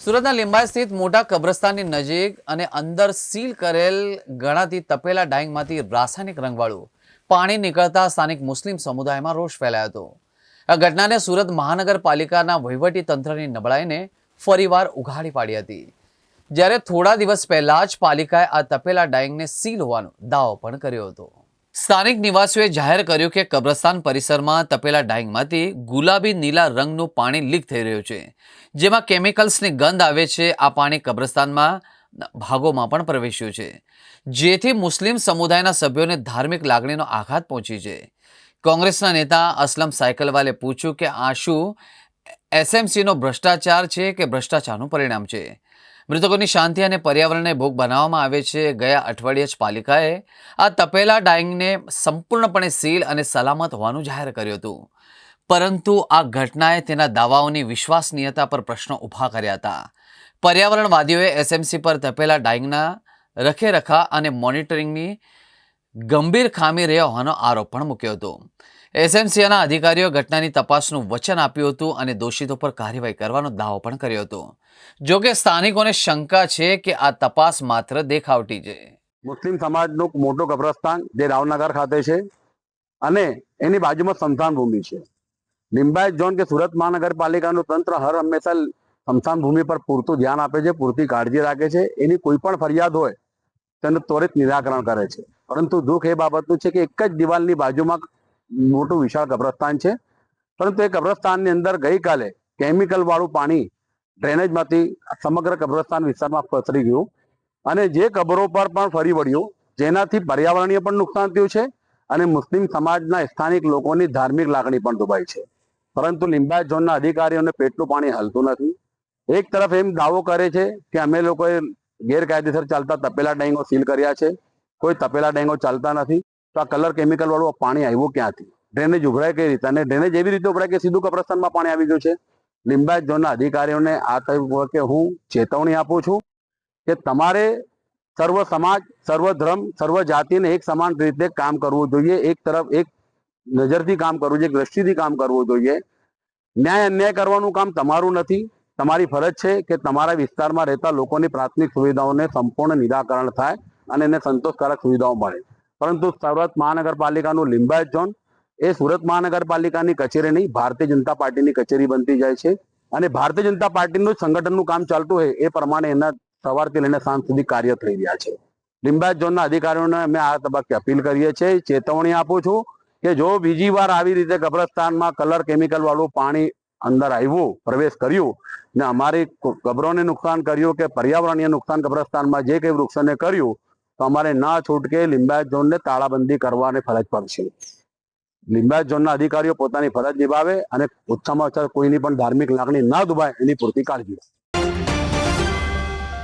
સુરતના લિંબાયત સ્થિત મોટા કબ્રસ્તાનની નજીક અને અંદર સીલ કરેલ ગણાતી તપેલા ડાઈંગમાંથી રાસાયણિક રંગવાળું પાણી નીકળતા સ્થાનિક મુસ્લિમ સમુદાયમાં રોષ ફેલાયો હતો। આ ઘટનાને સુરત મહાનગરપાલિકાના વહીવટી તંત્રની નબળાઈને ફરીવાર ઉઘાડી પાડી હતી, જ્યારે થોડા દિવસ પહેલા જ પાલિકાએ આ તપેલા ડાઈંગને સીલ હોવાનો દાવો પણ કર્યો હતો। સ્થાનિક નિવાસીઓએ જાહેર કર્યું કે કબ્રસ્તાન પરિસરમાં તપેલા ડાઈંગમાંથી ગુલાબી નીલા રંગનું પાણી લીક થઈ રહ્યું છે, જેમાં કેમિકલ્સની ગંધ આવે છે। આ પાણી કબ્રસ્તાનમાં ભાગોમાં પણ પ્રવેશ્યું છે, જેથી મુસ્લિમ સમુદાયના સભ્યોને ધાર્મિક લાગણીનો આઘાત પહોંચી છે। કોંગ્રેસના નેતા અસલમ સાયકલવાલે પૂછ્યું કે આ શું એસએમસીનો ભ્રષ્ટાચાર છે કે ભ્રષ્ટાચારનું પરિણામ છે? મૃતકોની શાંતિ અને પર્યાવરણને ભોગ બનાવવામાં આવે છે। ગયા અઠવાડિયે જ પાલિકાએ આ તપેલા ડાઈંગને સંપૂર્ણપણે સીલ અને સલામત હોવાનું જાહેર કર્યું હતું, પરંતુ આ ઘટનાએ તેના દાવાઓની વિશ્વસનીયતા પર પ્રશ્નો ઊભા કર્યા હતા। પર્યાવરણવાદીઓએ એસએમસી પર તપેલા ડાઈંગના રખેરખા અને મોનિટરિંગની ગંભીર ખામી રહ્યા હોવાનો આરોપ પણ મૂક્યો હતો। એસએમસીના અધિકારીઓ ઘટનાની તપાસનું વચન આપ્યું હતું અને દોષિતો પર કાર્યવાહી કરવાનો દાવો પણ કર્યો હતો। જો કે સ્થાનિકોને શંકા છે કે આ તપાસ માત્ર દેખાવટી છે। મુસ્લિમ સમાજનું મોટું કબ્રસ્તાન જે રાવનગર ખાતે છે અને એની બાજુમાં સ્મશાન ભૂમિ છે। લિંબાયત ઝોન કે સુરત મહાનગરપાલિકાનું તંત્ર હર હંમેશા સ્મશાન ભૂમિ પર પૂરતું ધ્યાન આપે છે, પૂરતી કાળજી રાખે છે। એની કોઈ પણ ફરિયાદ હોય તેનું ત્વરિત નિરાકરણ કરે છે, પરંતુ દુઃખ એ બાબતનું છે કે એક જ દિવાલની બાજુમાં મોટું વિશાળ કબ્રસ્તાન છે, પરંતુ એ કબ્રસ્તાનની અંદર ગઈકાલે કેમિકલ વાળું પાણી ડ્રેનેજમાંથી સમગ્ર કબ્રસ્તાન વિસ્તારમાં પસરી ગયું અને જે કબરો પર પણ ફરી વળ્યું, જેનાથી પર્યાવરણીય પણ નુકસાન થયું છે અને મુસ્લિમ સમાજના સ્થાનિક લોકોની ધાર્મિક લાગણી પણ દુભાઈ છે। પરંતુ લિંબાયત ઝોનના અધિકારીઓને પેટનું પાણી હલતું નથી। એક તરફ એમ દાવો કરે છે કે અમે લોકોએ ગેરકાયદેસર ચાલતા તપેલા ડાઈંગો સીલ કર્યા છે, કોઈ તપેલા ડાઈંગો ચાલતા નથી, તો આ કલર કેમિકલ વાળું પાણી આવ્યું ક્યાંથી? ડ્રેનેજ ઉભરાય કઈ રીતે? અને ડ્રેનેજ એવી રીતે ઉભરાય કે સીધું કબ્રસ્તાનમાં પાણી આવી ગયું છે। લિંબાયત ઝોનના અધિકારીઓને આ તબક્કે હું ચેતવણી આપું છું કે તમારે સર્વ સમાજ, સર્વ ધર્મ, સર્વ જાતિને એક સમાન રીતે કામ કરવું જોઈએ। એક તરફ એક નજરથી કામ કરવું જોઈએ, એક દ્રષ્ટિથી કામ કરવું જોઈએ। ન્યાય અન્યાય કરવાનું કામ તમારું નથી, તમારી ફરજ છે કે તમારા વિસ્તારમાં રહેતા લોકોની પ્રાથમિક સુવિધાઓને સંપૂર્ણ નિરાકરણ થાય અને એને સંતોષકારક સુવિધાઓ મળે। પરંતુ સુરત મહાનગરપાલિકાનું લિંબાયત ઝોન એ સુરત મહાનગરપાલિકાની કચેરી નહીં, ભારતીય જનતા પાર્ટીની કચેરી બનતી જાય છે અને ભારતીય જનતા પાર્ટીનું સંગઠનનું કામ ચાલતું હોય એ પ્રમાણે એના સવારથી લઈને સાંજ સુધી કાર્ય થઈ રહ્યા છે। લિંબાયત ઝોનના અધિકારીઓને અમે આ તબક્કે અપીલ કરીએ છીએ, ચેતવણી આપું છું કે જો બીજી વાર આવી રીતે કબ્રસ્તાનમાં કલર કેમિકલ વાળું પાણી અંદર આવ્યું, પ્રવેશ કર્યું ને અમારી કબરોને નુકસાન કર્યું કે પર્યાવરણીય નુકસાન કબ્રસ્તાનમાં જે કંઈ વૃક્ષોને કર્યું, તો અમારે ના છૂટકે લિંબાયત ઝોનને તાળાબંધી કરવાની ફરજ પડશે। લિંબાયત ઝોનના અધિકારીઓ પોતાની ફરજ નિભાવે અને ઓછામાં ઓછા કોઈની પણ ધાર્મિક લાગણી ના દુભાય એની પૂરતી કાળજી રાખે।